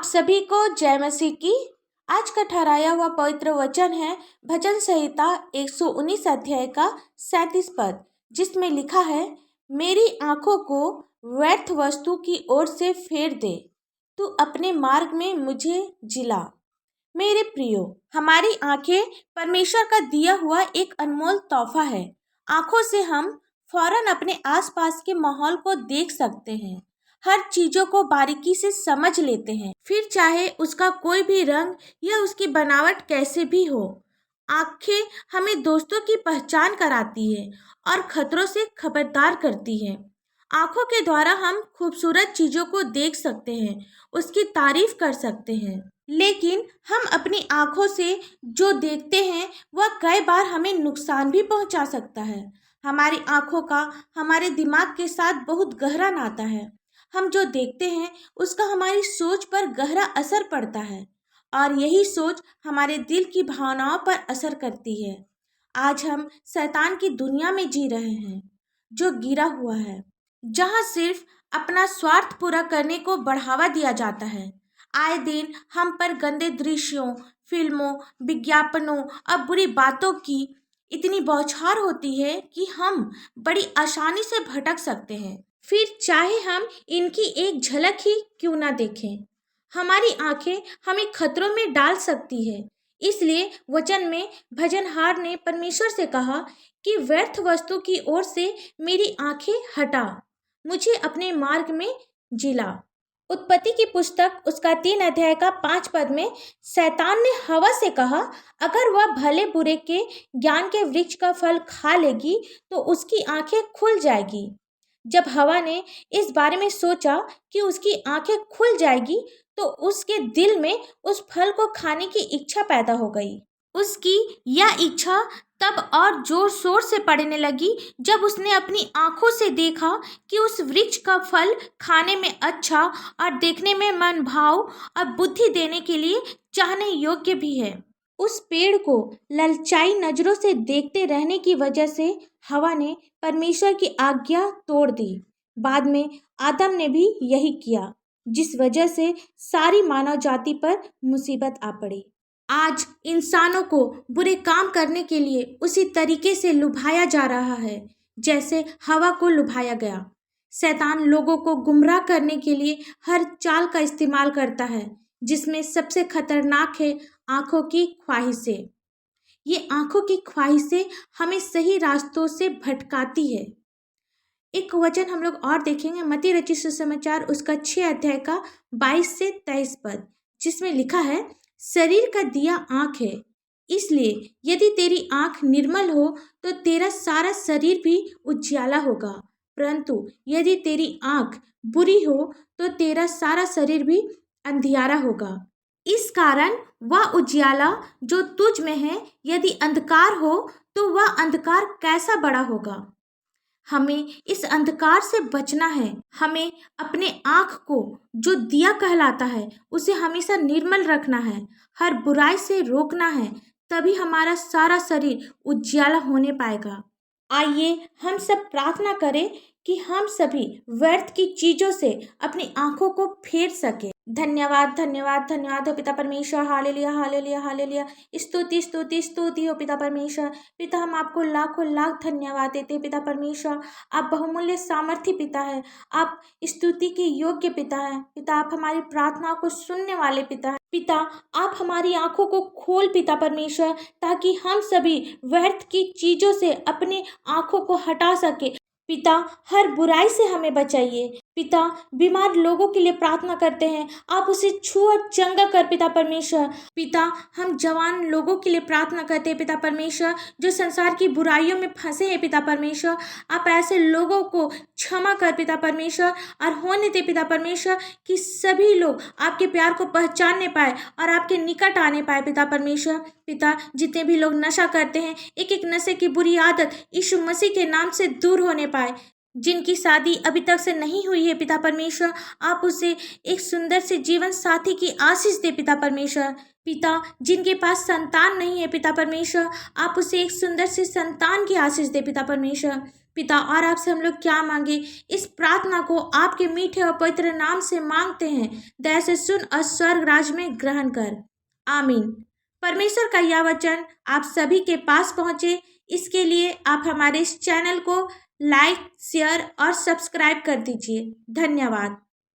सभी को जय मसीह की। आज का ठहराया हुआ पवित्र वचन है भजन संहिता 119 अध्याय का 37 पद, जिसमें लिखा है, मेरी आंखों को व्यर्थ वस्तु की ओर से फेर दे, तू अपने मार्ग में मुझे जिला। मेरे प्रियो, हमारी आंखें परमेश्वर का दिया हुआ एक अनमोल तोहफा है। आंखों से हम फौरन अपने आसपास के माहौल को देख सकते हैं, हर चीजों को बारीकी से समझ लेते हैं, फिर चाहे उसका कोई भी रंग या उसकी बनावट कैसे भी हो। आंखें हमें दोस्तों की पहचान कराती है और खतरों से खबरदार करती है। आंखों के द्वारा हम खूबसूरत चीजों को देख सकते हैं, उसकी तारीफ कर सकते हैं, लेकिन हम अपनी आंखों से जो देखते हैं वह कई बार हमें नुकसान भी पहुंचा सकता है। हमारी आंखों का हमारे दिमाग के साथ बहुत गहरा नाता है। हम जो देखते हैं उसका हमारी सोच पर गहरा असर पड़ता है और यही सोच हमारे दिल की भावनाओं पर असर करती है। आज हम शैतान की दुनिया में जी रहे हैं, जो गिरा हुआ है, जहां सिर्फ अपना स्वार्थ पूरा करने को बढ़ावा दिया जाता है। आए दिन हम पर गंदे दृश्यों, फिल्मों, विज्ञापनों और बुरी बातों की इतनी बौछार होती है कि हम बड़ी आसानी से भटक सकते हैं, फिर चाहे हम इनकी एक झलक ही क्यों ना देखें। हमारी आंखें हमें खतरों में डाल सकती है। इसलिए वचन में भजनहार ने परमेश्वर से कहा कि व्यर्थ वस्तु की ओर से मेरी आंखें हटा, मुझे अपने मार्ग में जिला। उत्पत्ति की पुस्तक उसका 3 अध्याय का 5 पद में शैतान ने हवा से कहा, अगर वह भले बुरे के ज्ञान के वृक्ष का फल खा लेगी तो उसकी आंखें खुल जाएगी। जब हवा ने इस बारे में सोचा कि उसकी आंखें खुल जाएगी तो उसके दिल में उस फल को खाने की इच्छा पैदा हो गई। उसकी यह इच्छा तब और जोर शोर से बढ़ने लगी जब उसने अपनी आंखों से देखा कि उस वृक्ष का फल खाने में अच्छा और देखने में मन भाव और बुद्धि देने के लिए चाहने योग्य भी है। उस पेड़ को ललचाई नजरों से देखते रहने की वजह से हवा ने परमेश्वर की आज्ञा तोड़ दी। बाद में आदम ने भी यही किया, जिस वजह से सारी मानव जाति पर मुसीबत आ पड़ी। आज इंसानों को बुरे काम करने के लिए उसी तरीके से लुभाया जा रहा है जैसे हवा को लुभाया गया। शैतान लोगों को गुमराह करने के लिए हर चाल का इस्तेमाल करता है, जिसमें सबसे खतरनाक है आंखों की ख्वाहिशें। ये आंखों की ख्वाहिशें हमें सही रास्तों से भटकाती है। एक वचन हम लोग और देखेंगे, मत्ती रचित सुसमाचार उसका 6 अध्याय का 22 से 23 पद, जिसमें लिखा है, शरीर का दिया आंख है, इसलिए यदि तेरी आंख निर्मल हो तो तेरा सारा शरीर भी उजियाला होगा, परंतु यदि तेरी आंख बुरी हो तो तेरा सारा शरीर भी अंधियारा होगा। इस कारण वह उजियाला जो तुझ में है यदि अंधकार हो तो वह अंधकार कैसा बड़ा होगा। हमें इस अंधकार से बचना है। हमें अपने आँख को जो दिया कहलाता है उसे हमेशा निर्मल रखना है, हर बुराई से रोकना है, तभी हमारा सारा शरीर उजियाला होने पाएगा। आइए हम सब प्रार्थना करें कि हम सभी व्यर्थ की चीजों से अपनी आंखों को फेर सके। धन्यवाद धन्यवाद धन्यवाद हो पिता परमेश्वर, हालेलुया हालेलुया हालेलुया। स्तुति स्तुति स्तुति हो पिता परमेश्वर। पिता, हम आपको लाखों लाख धन्यवाद देते हैं पिता परमेश्वर। आप बहुमूल्य सामर्थ्य पिता है, आप स्तुति के योग्य पिता है। पिता, आप हमारी प्रार्थनाओं को सुनने वाले पिता है। पिता, आप हमारी आंखों को खोल पिता परमेश्वर, ताकि हम सभी व्यर्थ की चीजों से अपनी आंखों को हटा सके। पिता, हर बुराई से हमें बचाइए। पिता, बीमार लोगों के लिए प्रार्थना करते हैं, आप उसे छू और चंगा कर पिता परमेश्वर। पिता, हम जवान लोगों के लिए प्रार्थना करते हैं पिता परमेश्वर, जो संसार की बुराइयों में फंसे हैं पिता परमेश्वर। आप ऐसे लोगों को क्षमा कर पिता परमेश्वर और होने दे पिता परमेश्वर कि सभी लोग आपके प्यार को पहचानने पाए और आपके निकट आने पाए पिता परमेश्वर। पिता, जितने भी लोग नशा करते हैं, एक एक नशे की बुरी आदत यीशु मसीह के नाम से दूर होने पाए। जिनकी शादी अभी तक से नहीं हुई है पिता परमेश्वर, आप उसे एक सुंदर से जीवन साथी की आशीष दे पिता परमेश्वर। पिता, जिनके पास संतान नहीं है पिता परमेश्वर, आप उसे एक सुंदर से संतान की आशीष दे पिता परमेश्वर। पिता, और आपसे हम लोग क्या मांगे, इस प्रार्थना को आपके मीठे और पवित्र नाम से मांगते हैं। दया से सुन और स्वर्ग राज में ग्रहण कर। आमीन। परमेश्वर का यह वचन आप सभी के पास पहुंचे, इसके लिए आप हमारे इस चैनल को लाइक, शेयर और सब्सक्राइब कर दीजिए। धन्यवाद।